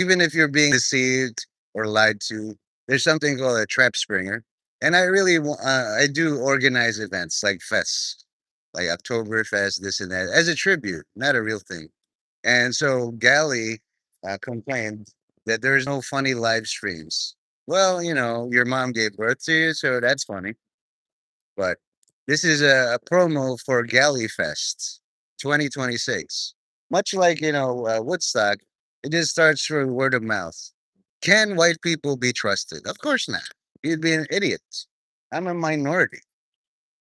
Even if you're being deceived or lied to, there's something called a trap springer. And I do organize events like fests, like Oktoberfest, this and that, as a tribute, not a real thing. And so Gally complained that there's no funny live streams. Well, your mom gave birth to you, so that's funny. But this is a promo for Gallyfest 2026. Much like, Woodstock, it just starts through word of mouth. Can white people be trusted? Of course not. You'd be an idiot. I'm a minority.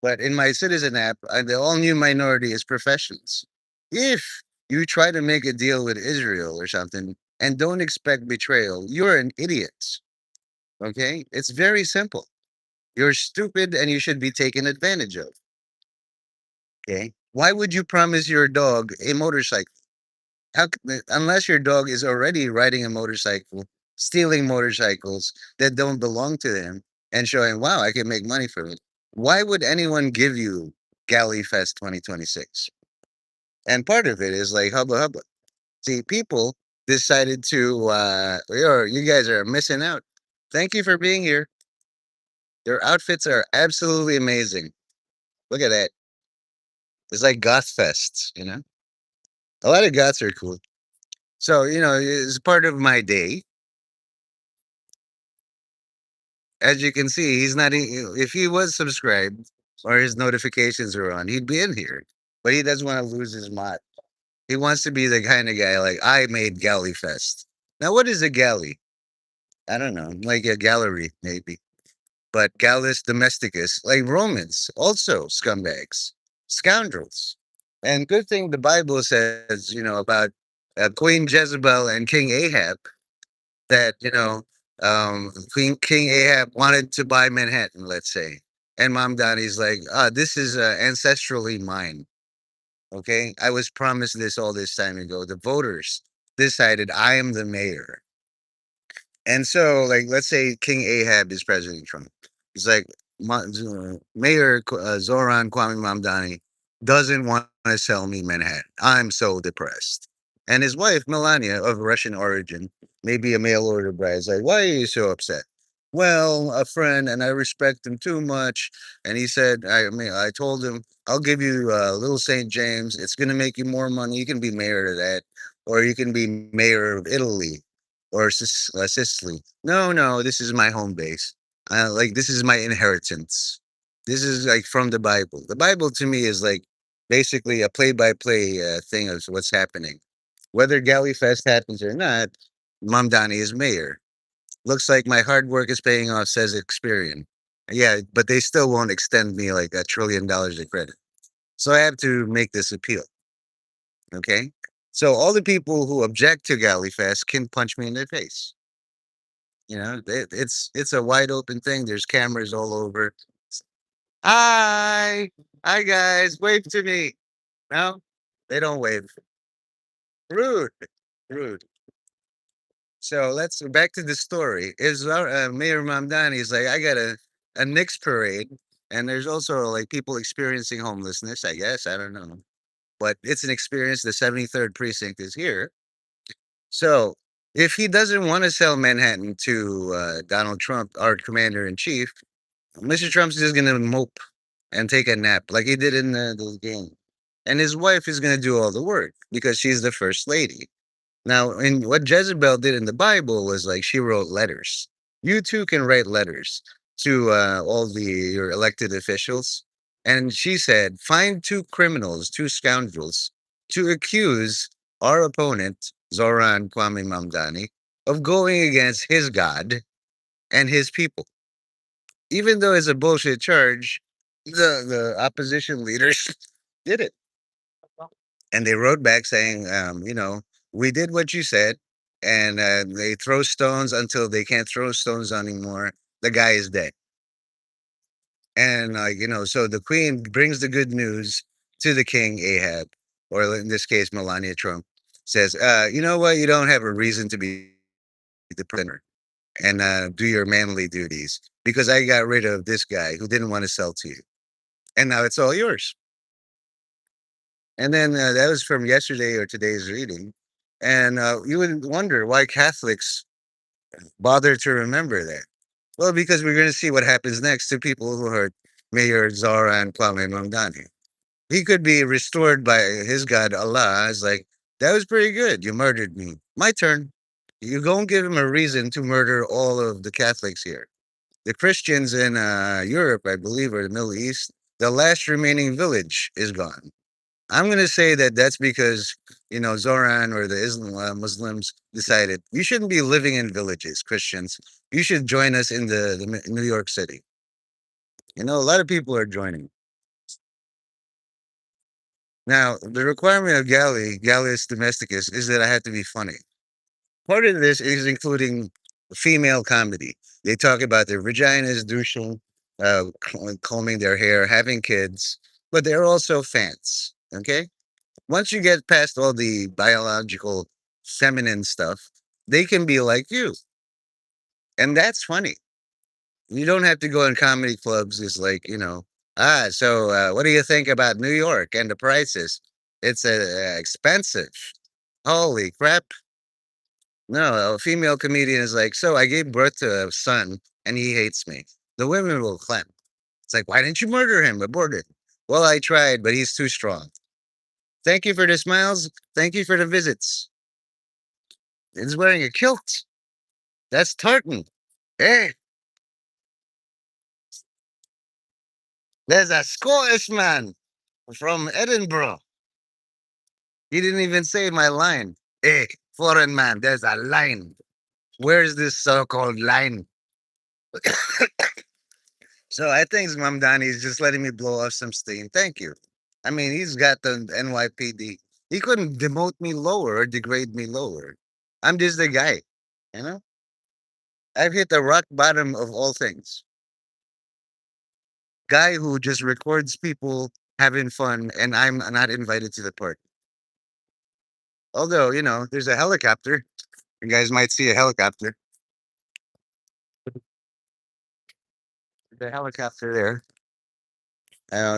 But in my Citizen app, the all new minority is professions. If you try to make a deal with Israel or something and don't expect betrayal, you're an idiot. Okay? It's very simple. You're stupid and you should be taken advantage of. Okay. Why would you promise your dog a motorcycle? Unless your dog is already riding a motorcycle, stealing motorcycles that don't belong to them, and showing, wow, I can make money from it. Why would anyone give you Gallyfest 2026? And part of it is like hubba hubba. See, people decided to, you guys are missing out. Thank you for being here. Your outfits are absolutely amazing. Look at that. It's like goth fest. A lot of goths are cool. So, as part of my day, as you can see, he's not, if he was subscribed or his notifications are on, he'd be in here. But he doesn't want to lose his mod. He wants to be the kind of guy like, I made Galley Fest. Now, what is a galley? I don't know, like a gallery, maybe. But Gallus Domesticus, like Romans, also scumbags, scoundrels. And good thing the Bible says, about Queen Jezebel and King Ahab, that King Ahab wanted to buy Manhattan, let's say, and Mom Donnie's like, this is ancestrally mine. Okay, I was promised this all this time ago. The voters decided I am the mayor, and so like, let's say King Ahab is President Trump. He's like, Mayor Zoran Kwame Mamdani doesn't want to sell me Manhattan. I'm so depressed. And his wife, Melania, of Russian origin, maybe a mail order bride, is like, why are you so upset? Well, a friend, and I respect him too much. And he said, I told him, I'll give you Little St. James. It's going to make you more money. You can be mayor of that, or you can be mayor of Italy or Sicily. No, no, this is my home base. Like, this is my inheritance. This is like from the Bible. The Bible to me is like basically a play-by-play thing of what's happening. Whether Gallyfest happens or not, Mamdani is mayor. Looks like my hard work is paying off, says Experian. Yeah, but they still won't extend me like $1 trillion of credit. So I have to make this appeal. Okay. So all the people who object to Gallyfest can punch me in the face. It's a wide open thing. There's cameras all over. Hi, hi guys, wave to me. No, they don't wave. Rude, rude. So let's go back to the story. Is Mayor Mamdani is like, I got a Knicks parade, and there's also like people experiencing homelessness. I guess I don't know, but it's an experience. The 73rd precinct is here. So if he doesn't want to sell Manhattan to Donald Trump, our commander in chief, Mr. Trump's just gonna mope and take a nap like he did in the game, and his wife is gonna do all the work because she's the first lady. Now, in what Jezebel did in the Bible was like she wrote letters. You too can write letters to all your elected officials, and she said, find two criminals, two scoundrels, to accuse our opponent Zoran Kwame Mamdani of going against his God and his people. Even though it's a bullshit charge, the opposition leaders did it. And they wrote back saying, we did what you said. And they throw stones until they can't throw stones anymore. The guy is dead. And, so the queen brings the good news to the king, Ahab, or in this case, Melania Trump, says, you know what? You don't have a reason to be the printer and do your manly duties because I got rid of this guy who didn't want to sell to you. And now it's all yours. And then that was from yesterday or today's reading. And you would wonder why Catholics bother to remember that. Well, because we're going to see what happens next to people who hurt Mayor Zoran Kwame Mamdani. He could be restored by his God, Allah. It's like, that was pretty good. You murdered me. My turn. You go and give him a reason to murder all of the Catholics here. The Christians in Europe, I believe, or the Middle East, the last remaining village is gone. I'm going to say that that's because, Zoran or the Muslims decided you shouldn't be living in villages, Christians. You should join us in the New York City. A lot of people are joining. Now, the requirement of Gallus domesticus, is that I have to be funny. Part of this is including female comedy. They talk about their vaginas, douching, combing their hair, having kids, but they're also fans. Okay? Once you get past all the biological feminine stuff, they can be like you. And that's funny. You don't have to go in comedy clubs. It's like, so what do you think about New York and the prices? It's expensive. Holy crap. No, a female comedian is like, so I gave birth to a son and he hates me. The women will clap. It's like, why didn't you murder him? Aborted. Well, I tried, but he's too strong. Thank you for the smiles. Thank you for the visits. He's wearing a kilt. That's tartan. Hey, there's a Scottish man from Edinburgh. He didn't even say my line. Hey, foreign man, there's a line. Where's this so-called line? So I think Mamdani is just letting me blow off some steam. Thank you. I mean, he's got the NYPD. He couldn't demote me lower or degrade me lower. I'm just the guy. You know, I've hit the rock bottom of all things. Guy who just records people having fun, and I'm not invited to the party. Although, there's a helicopter. You guys might see a helicopter. The helicopter there.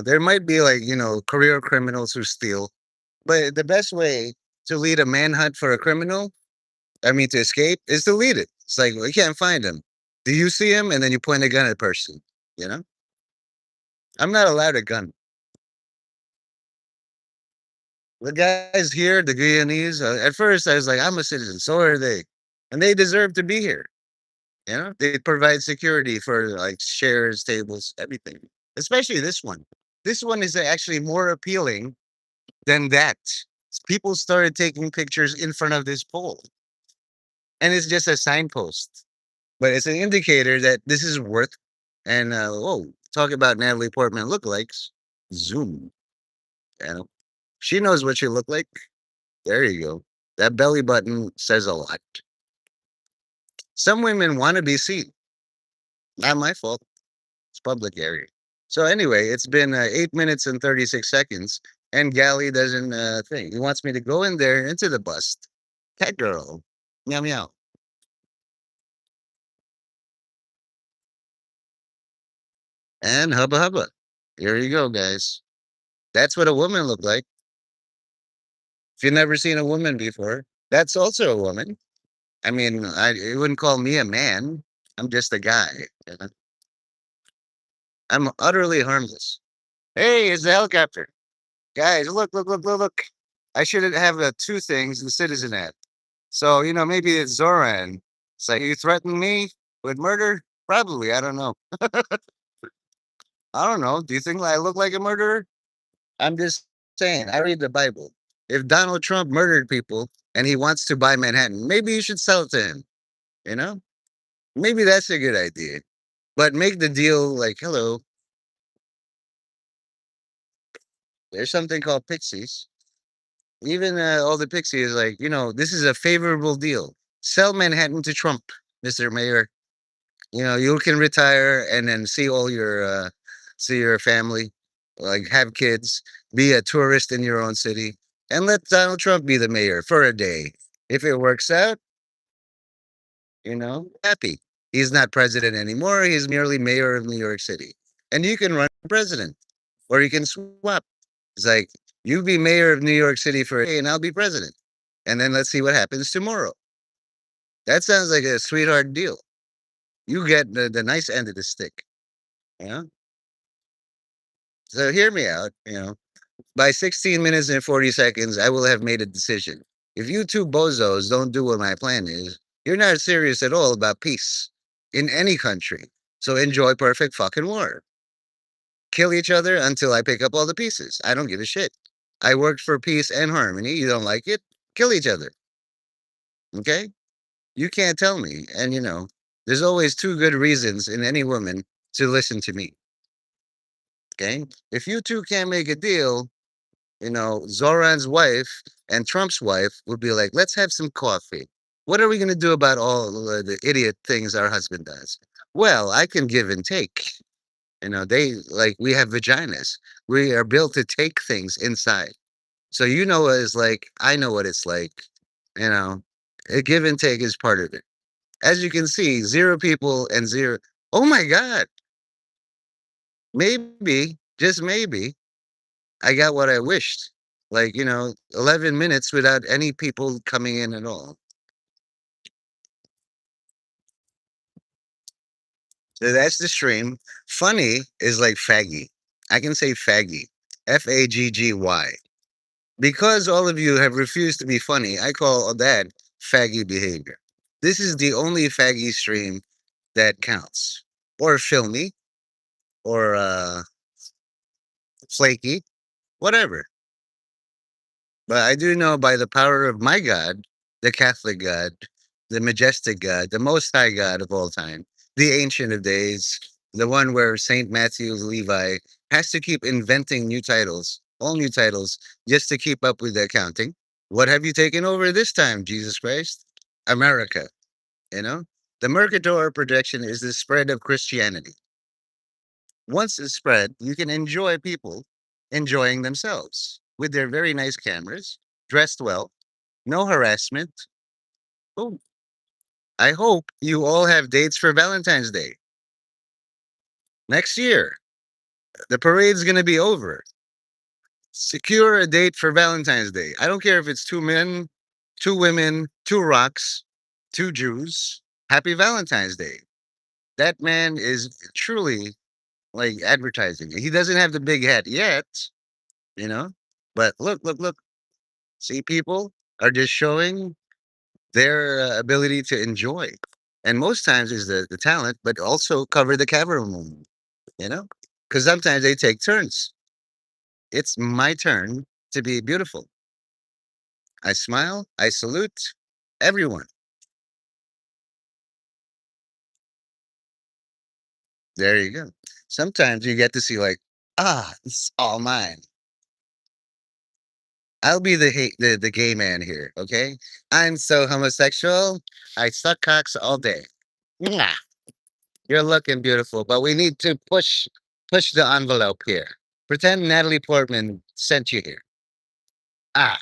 There might be like, career criminals who steal. But the best way to lead a manhunt for a criminal, I mean, to escape, is to lead it. It's like, we can't find him. Do you see him? And then you point a gun at a person. You know, I'm not allowed a gun. The guys here, the Guyanese, at first I was like, I'm a citizen. So are they. And they deserve to be here. They provide security for like chairs, tables, everything. Especially this one. This one is actually more appealing than that. People started taking pictures in front of this pole, and it's just a signpost, but it's an indicator that this is worth. And talk about Natalie Portman lookalikes. Zoom. You know, she knows what she look like. There you go. That belly button says a lot. Some women want to be seen. Not my fault. It's public area. So anyway, it's been 8 minutes and 36 seconds, and Gally doesn't think. He wants me to go in there into the bust. Cat girl. Meow meow. And hubba hubba. Here you go, guys. That's what a woman looked like. If you've never seen a woman before, that's also a woman. I mean, you wouldn't call me a man. I'm just a guy. I'm utterly harmless. Hey, it's the helicopter. Guys, look, look, look, look, look. I should have two things the citizen ad. So, maybe it's Zoran. It's like, you threaten me with murder? Probably. I don't know. I don't know. Do you think I look like a murderer? I'm just saying, I read the Bible. If Donald Trump murdered people and he wants to buy Manhattan, maybe you should sell it to him. You know? Maybe that's a good idea. But make the deal like, hello, there's something called pixies. Even all the pixies, like, this is a favorable deal. Sell Manhattan to Trump, Mr. Mayor. You can retire and then see your family, like have kids, be a tourist in your own city, and let Donald Trump be the mayor for a day. If it works out, happy. He's not president anymore. He's merely mayor of New York City. And you can run for president or you can swap. It's like, you be mayor of New York City for a day and I'll be president. and then let's see what happens tomorrow. That sounds like a sweetheart deal. You get the nice end of the stick. You know? So hear me out. By 16 minutes and 40 seconds, I will have made a decision. If you two bozos don't do what my plan is, you're not serious at all about peace in any country. So enjoy perfect fucking war. Kill each other until I pick up all the pieces. I don't give a shit. I worked for peace and harmony. You don't like it? Kill each other. Okay? You can't tell me. And there's always two good reasons in any woman to listen to me. Okay? If you two can't make a deal, Zoran's wife and Trump's wife would be like, let's have some coffee. What are we going to do about all the idiot things our husband does? Well, I can give and take. They like, we have vaginas. We are built to take things inside. So you know what it's like. I know what it's like. You know, a give and take is part of it. As you can see, zero people and zero. Oh my God. Maybe, just maybe, I got what I wished. Like, 11 minutes without any people coming in at all. So that's the stream. Funny is like faggy. I can say faggy. Faggy. Because all of you have refused to be funny, I call that faggy behavior. This is the only faggy stream that counts. Or filmy, or flaky, whatever. But I do know by the power of my God, the Catholic God, the majestic God, the most high God of all time, the ancient of days, the one where Saint Matthew Levi has to keep inventing new titles, all new titles, just to keep up with the accounting. What have you taken over this time, Jesus Christ? America, you know? The Mercator projection is the spread of Christianity. Once it's spread, you can enjoy people enjoying themselves with their very nice cameras, dressed well, no harassment. Oh, I hope you all have dates for Valentine's Day next year. The parade's going to be over. Secure a date for Valentine's Day. I don't care if it's two men, two women, two rocks, two Jews. Happy Valentine's Day. That man is truly like advertising. He doesn't have the big hat yet, you know? But look, look, look. See, people are just showing their ability to enjoy. And most times is the talent, but also cover the camera moment, you know? Because sometimes they take turns. It's my turn to be beautiful. I smile, I salute everyone. There you go. Sometimes you get to see, like, it's all mine. I'll be the gay man here, okay? I'm so homosexual. I suck cocks all day. Mwah. You're looking beautiful, but we need to push the envelope here. Pretend Natalie Portman sent you here. Ah,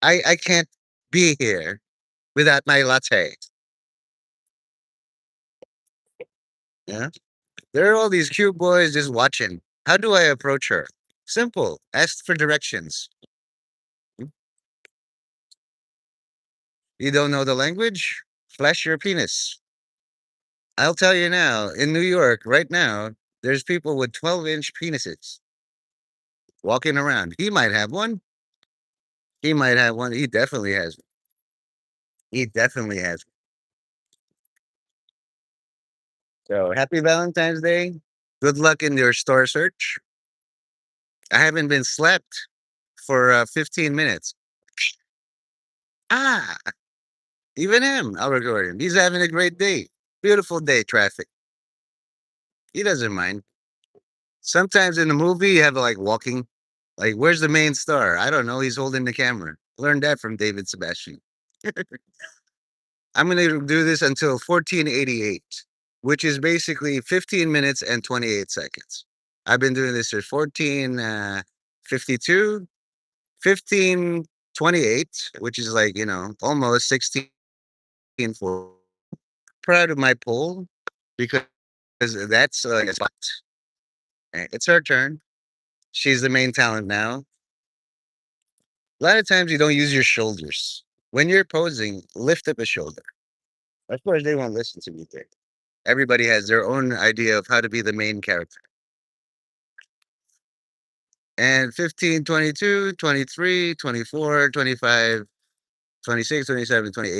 I can't be here without my latte. Yeah. There are all these cute boys just watching. How do I approach her? Simple. Ask for directions. Hmm? You don't know the language? Flash your penis. I'll tell you now, in New York right now, there's people with 12-inch penises walking around. He might have one. He might have one. He definitely has one. He definitely has one. So happy Valentine's Day. Good luck in your store search. I haven't been slept for 15 minutes. Ah, even him, I'll record him. He's having a great day. Beautiful day, traffic. He doesn't mind. Sometimes in the movie, you have like walking. Like, where's the main star? I don't know. He's holding the camera. Learned that from David Sebastian. I'm going to do this until 1488, which is basically 15 minutes and 28 seconds. I've been doing this for 1452, 1528, which is like, almost 1640. Proud of my poll because that's like a spot. It's her turn. She's the main talent now. A lot of times you don't use your shoulders. When you're posing, lift up a shoulder. Of course, they won't listen to me there. Everybody has their own idea of how to be the main character. And 15, 22, 23, 24, 25, 26, 27, 28.